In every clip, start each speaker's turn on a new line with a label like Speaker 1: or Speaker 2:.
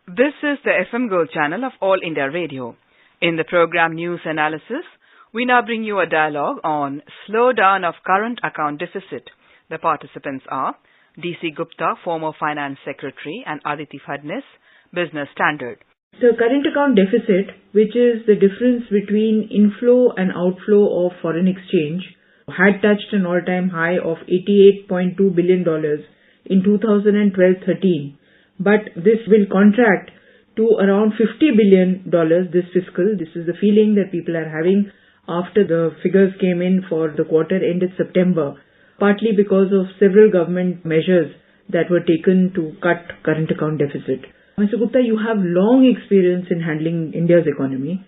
Speaker 1: This is the FM Gold channel of All India Radio. In the program News Analysis, we now bring you a dialogue on Slowdown of Current Account Deficit. The participants are D.C. Gupta, former Finance Secretary, and Aditi Phadnis, Business Standard.
Speaker 2: The current account deficit, which is the difference between inflow and outflow of foreign exchange, had touched an all-time high of $88.2 billion in 2012-13. But this will contract to around $50 billion this fiscal. This is the feeling that people are having after the figures came in for the quarter ended September, partly because of several government measures that were taken to cut current account deficit. Mr. Gupta, you have long experience in handling India's economy.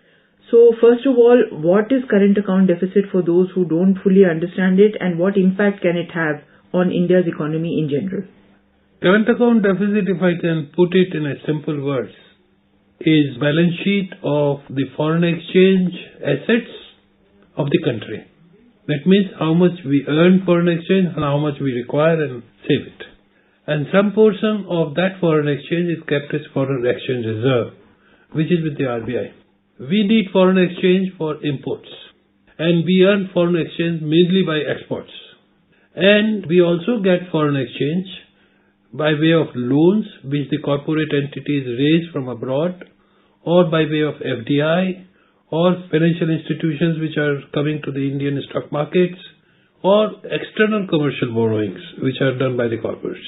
Speaker 2: So first of all, what is current account deficit for those who don't fully understand it, and what impact can it have on India's economy in general?
Speaker 3: Current account deficit, if I can put it in a simple words, is balance sheet of the foreign exchange assets of the country. That means how much we earn foreign exchange and how much we require and save it. And some portion of that foreign exchange is kept as foreign exchange reserve, which is with the RBI. We need foreign exchange for imports, and we earn foreign exchange mainly by exports. And we also get foreign exchange by way of loans which the corporate entities raise from abroad, or by way of FDI, or financial institutions which are coming to the Indian stock markets, or external commercial borrowings which are done by the corporates.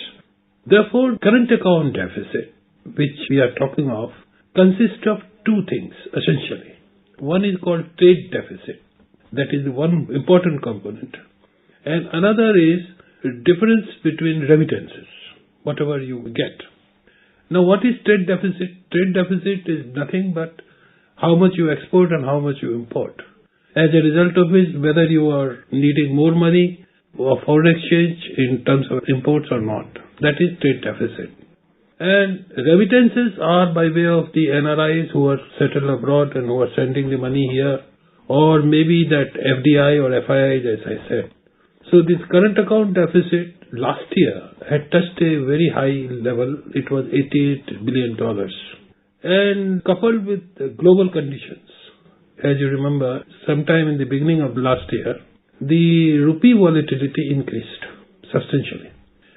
Speaker 3: Therefore, current account deficit, which we are talking of, consists of two things essentially. One is called trade deficit. That is the one important component. And another is the difference between remittances, whatever you get. Now, what is trade deficit? Trade deficit is nothing but how much you export and how much you import. As a result of which, whether you are needing more money or foreign exchange in terms of imports or not. That is trade deficit. And remittances are by way of the NRIs who are settled abroad and who are sending the money here, or maybe that FDI or FII, as I said. So this current account deficit last year had touched a very high level. It was $88 billion. And coupled with the global conditions, as you remember, sometime in the beginning of last year, the rupee volatility increased substantially,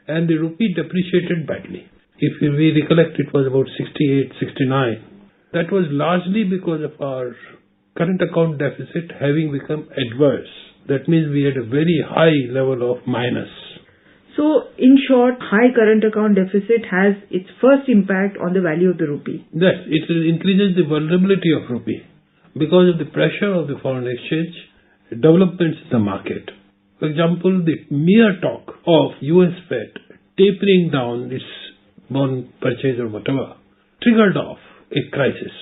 Speaker 3: and the rupee depreciated badly. If we recollect, it was about 68, 69. That was largely because of our current account deficit having become adverse. That means we had a very high level of minus.
Speaker 2: So, in short, high current account deficit has its first impact on the value of the rupee.
Speaker 3: Yes, it increases the vulnerability of rupee because of the pressure of the foreign exchange developments in the market. For example, the mere talk of US Fed tapering down its bond purchase or whatever triggered off a crisis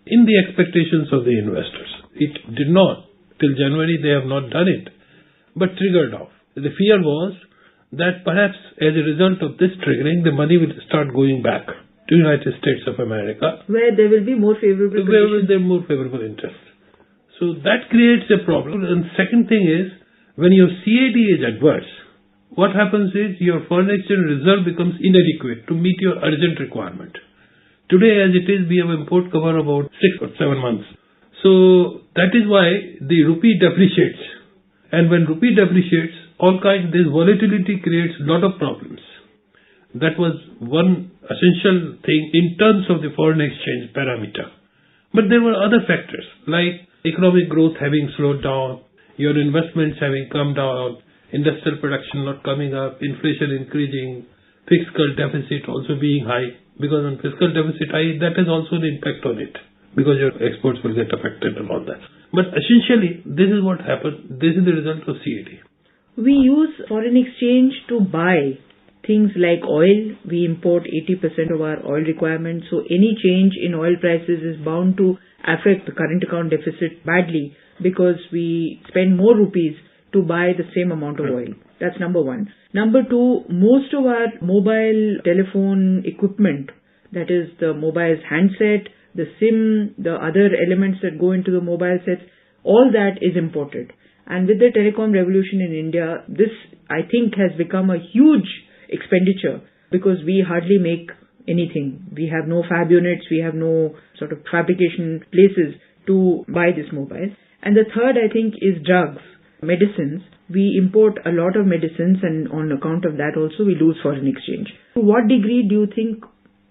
Speaker 3: in the expectations of the investors. It did not. Till January they have not done it, but triggered off. The fear was that perhaps as a result of this triggering, the money will start going back to United States of America,
Speaker 2: where there will be more favorable conditions.
Speaker 3: Where will there more favorable interest. So that creates a problem. And second thing is, when your CAD is adverse, what happens is your foreign exchange reserve becomes inadequate to meet your urgent requirement. Today as it is, we have import cover about 6 or 7 months. So that is why the rupee depreciates. And when rupee depreciates, this volatility creates a lot of problems. That was one essential thing in terms of the foreign exchange parameter. But there were other factors like economic growth having slowed down, your investments having come down, industrial production not coming up, inflation increasing, fiscal deficit also being high. Because on fiscal deficit high, that has also an impact on it, because your exports will get affected and all that. But essentially, this is what happened. This is the result of CAD.
Speaker 2: We use foreign exchange to buy things like oil. We import 80% of our oil requirements. So any change in oil prices is bound to affect the current account deficit badly, because we spend more rupees to buy the same amount of oil. That's number one. Number two, most of our mobile telephone equipment, that is the mobile handset, the SIM, the other elements that go into the mobile sets, all that is imported. And with the telecom revolution in India, this, I think, has become a huge expenditure, because we hardly make anything. We have no fab units, we have no sort of fabrication places to buy this mobile. And the third, I think, is drugs, medicines. We import a lot of medicines, and on account of that also we lose foreign exchange. To what degree do you think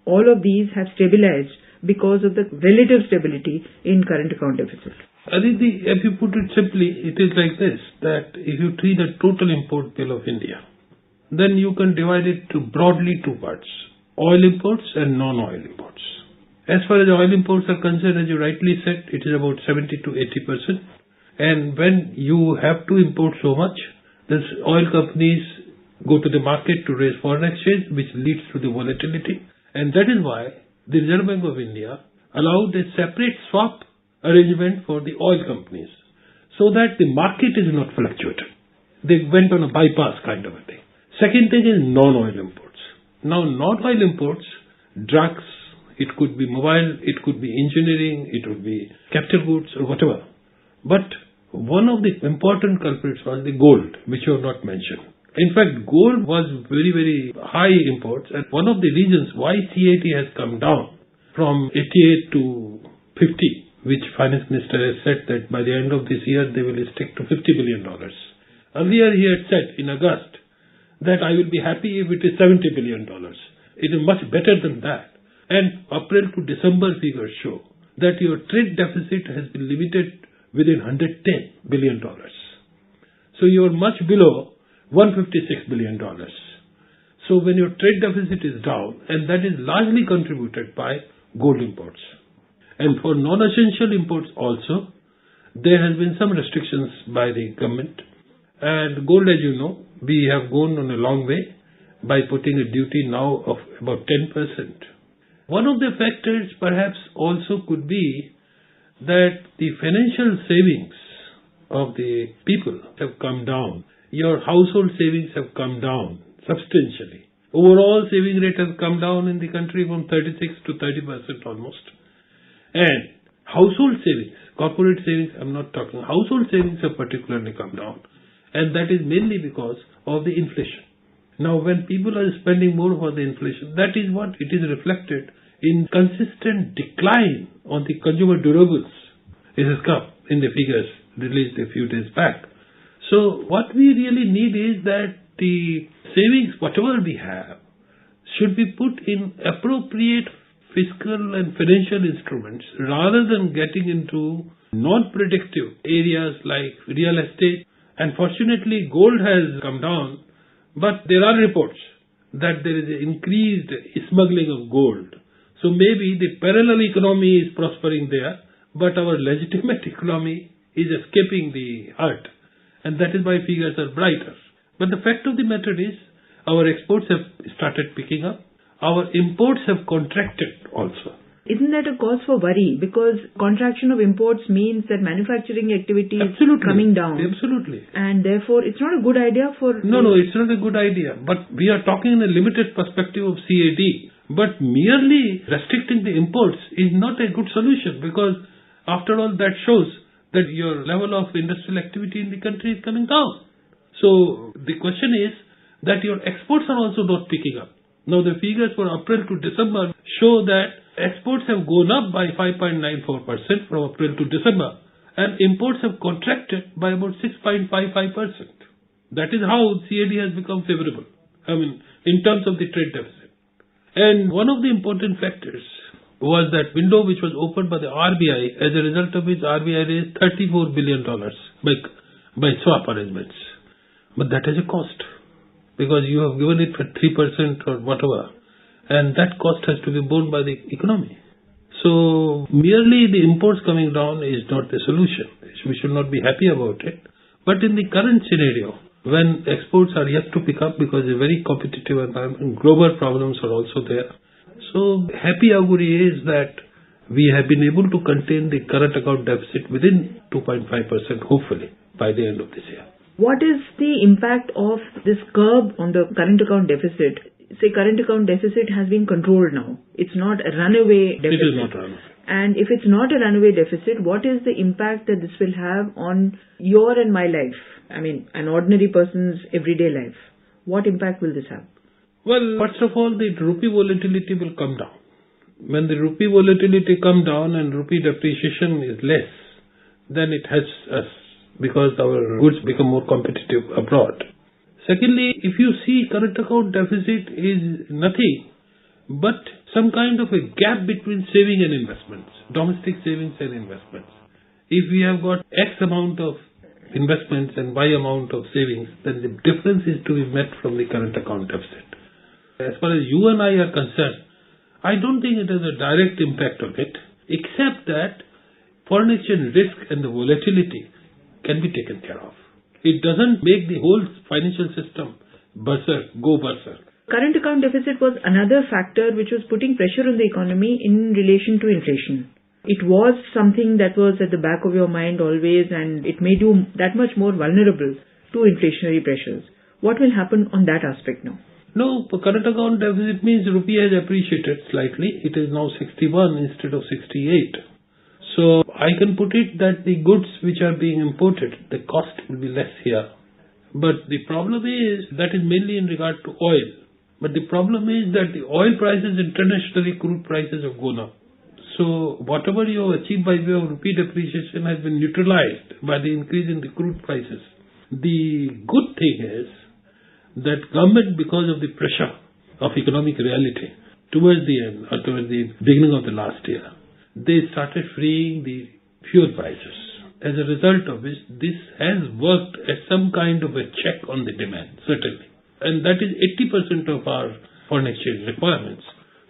Speaker 2: all of these have stabilized because of the relative stability in current account deficit?
Speaker 3: I think if you put it simply, it is like this, that if you treat the total import bill of India, then you can divide it to broadly two parts: oil imports and non-oil imports. As far as oil imports are concerned, as you rightly said, it is about 70 to 80%. And when you have to import so much, the oil companies go to the market to raise foreign exchange, which leads to the volatility. And that is why the Reserve Bank of India allowed a separate swap arrangement for the oil companies, so that the market is not fluctuating. They went on a bypass kind of a thing. Second thing is non-oil imports. Now, non-oil imports, drugs, it could be mobile, it could be engineering, it would be capital goods or whatever. But one of the important culprits was the gold, which you have not mentioned. In fact, gold was very, very high imports, and one of the reasons why CAD has come down from 88 to 50, which Finance Minister has said that by the end of this year they will stick to $50 billion. Earlier he had said in August that I will be happy if it is $70 billion. It is much better than that. And April to December figures show that your trade deficit has been limited within $110 billion. So you are much below $156 billion. So when your trade deficit is down, and that is largely contributed by gold imports. And for non-essential imports also, there has been some restrictions by the government. And gold, as you know, we have gone on a long way by putting a duty now of about 10%. One of the factors perhaps also could be that the financial savings of the people have come down. Your household savings have come down substantially. Overall saving rate has come down in the country from 36 to 30% almost. And household savings, corporate savings, I'm not talking, household savings have particularly come down. And that is mainly because of the inflation. Now when people are spending more for the inflation, that is what it is reflected in consistent decline on the consumer durables. It has come in the figures released a few days back. So what we really need is that the savings, whatever we have, should be put in appropriate fiscal and financial instruments rather than getting into non-predictive areas like real estate. And fortunately, gold has come down, but there are reports that there is an increased smuggling of gold. So maybe the parallel economy is prospering there, but our legitimate economy is escaping the hurt. And that is why figures are brighter. But the fact of the matter is, our exports have started picking up. Our imports have contracted also.
Speaker 2: Isn't that a cause for worry? Because contraction of imports means that manufacturing activity is coming down.
Speaker 3: Absolutely.
Speaker 2: And therefore, it's not a good idea for...
Speaker 3: No, it's not a good idea. But we are talking in a limited perspective of CAD. But merely restricting the imports is not a good solution, because after all that shows that your level of industrial activity in the country is coming down. So the question is that your exports are also not picking up. Now the figures for April to December show that exports have gone up by 5.94% from April to December, and imports have contracted by about 6.55%. That is how CAD has become favorable, in terms of the trade deficit. And one of the important factors was that window which was opened by the RBI, as a result of which RBI raised $34 billion by swap arrangements. But that has a cost, because you have given it at 3% or whatever, and that cost has to be borne by the economy. So merely the imports coming down is not the solution. We should not be happy about it. But in the current scenario, when exports are yet to pick up because it's a very competitive environment, global problems are also there. So happy augury is that we have been able to contain the current account deficit within 2.5%, hopefully, by the end of this year.
Speaker 2: What is the impact of this curb on the current account deficit? Say current account deficit has been controlled now. It's not a runaway deficit.
Speaker 3: It is not runaway.
Speaker 2: And if it's not a runaway deficit, what is the impact that this will have on your and my life? An ordinary person's everyday life. What impact will this have?
Speaker 3: Well, first of all, the rupee volatility will come down. When the rupee volatility comes down and rupee depreciation is less, then it helps us because our goods become more competitive abroad. Secondly, if you see, current account deficit is nothing but some kind of a gap between saving and investments, domestic savings and investments. If we have got X amount of investments and Y amount of savings, then the difference is to be met from the current account deficit. As far as you and I are concerned, I don't think it has a direct impact on it, except that foreign exchange risk and the volatility can be taken care of. It doesn't make the whole financial system go berserk.
Speaker 2: Current account deficit was another factor which was putting pressure on the economy in relation to inflation. It was something that was at the back of your mind always, and it made you that much more vulnerable to inflationary pressures. What will happen on that aspect now?
Speaker 3: No, current account deficit means rupee has appreciated slightly. It is now 61 instead of 68. So I can put it that the goods which are being imported, the cost will be less here. But the problem is that is mainly in regard to oil. But the problem is that the oil prices internationally, crude prices have gone up. So whatever you have achieved by way of rupee depreciation has been neutralized by the increase in the crude prices. The good thing is that government, because of the pressure of economic reality towards the end or towards the beginning of the last year, they started freeing the fuel prices. As a result of which, this has worked as some kind of a check on the demand, certainly. And that is 80% of our foreign exchange requirements.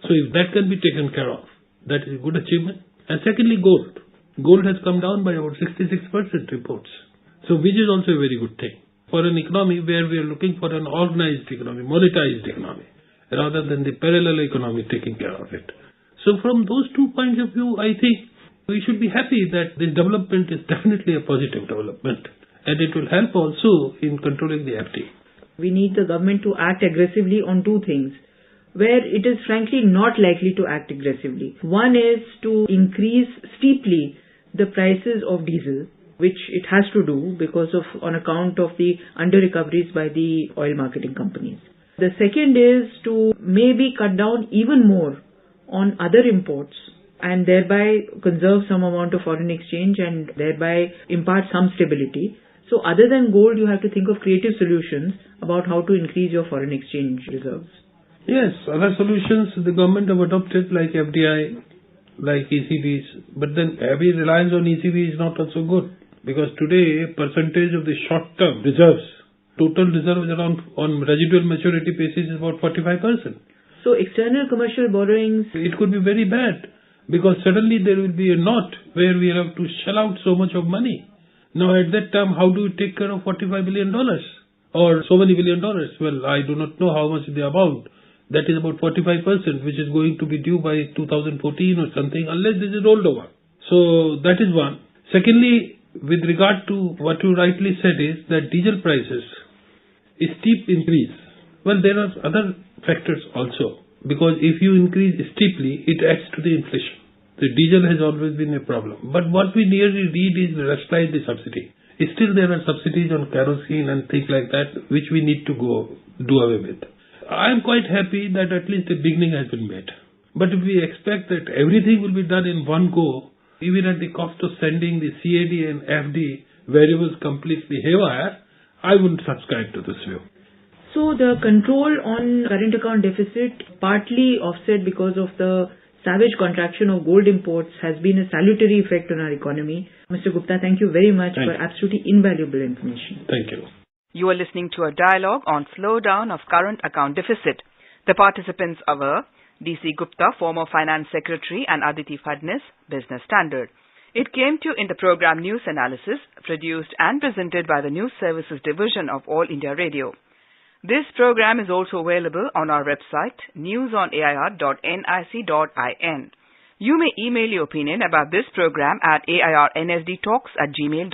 Speaker 3: So if that can be taken care of, that is a good achievement. And secondly, gold. Gold has come down by about 66% reports. So which is also a very good thing. For an economy where we are looking for an organized economy, monetized economy, rather than the parallel economy taking care of it. So from those 2 points of view, I think we should be happy that this development is definitely a positive development. And it will help also in controlling the FD.
Speaker 2: We need the government to act aggressively on two things, where it is frankly not likely to act aggressively. One is to increase steeply the prices of diesel, which it has to do because of on account of the under-recoveries by the oil marketing companies. The second is to maybe cut down even more on other imports and thereby conserve some amount of foreign exchange and thereby impart some stability. So other than gold, you have to think of creative solutions about how to increase your foreign exchange reserves.
Speaker 3: Yes, other solutions the government have adopted like FDI, like ECBs, but then heavy reliance on ECB is not also good because today percentage of the short-term reserves, total reserves around on residual maturity basis is about 45%.
Speaker 2: So external commercial borrowings...
Speaker 3: It could be very bad because suddenly there will be a knot where we have to shell out so much of money. Now at that time, how do we take care of $45 billion or so many $billion? Well, I do not know how much the amount. That is about 45%, which is going to be due by 2014 or something, unless this is rolled over. So that is one. Secondly, with regard to what you rightly said is that diesel prices is steep increase. Well, there are other factors also, because if you increase steeply, it adds to the inflation. The diesel has always been a problem. But what we nearly need is rationalize the subsidy. Still there are subsidies on kerosene and things like that, which we need to do away with. I am quite happy that at least the beginning has been made. But if we expect that everything will be done in one go, even at the cost of sending the CAD and FD variables completely haywire, I wouldn't subscribe to this view.
Speaker 2: So the control on current account deficit, partly offset because of the savage contraction of gold imports, has been a salutary effect on our economy. Mr. Gupta, thank you very much for absolutely invaluable information.
Speaker 3: Thank you.
Speaker 1: You are listening to a dialogue on slowdown of current account deficit. The participants were DC Gupta, former Finance Secretary, and Aditi Phadnis, Business Standard. It came to you in the program News Analysis, produced and presented by the News Services Division of All India Radio. This program is also available on our website, newsonair.nic.in. You may email your opinion about this program at airnsdtalks@gmail.com.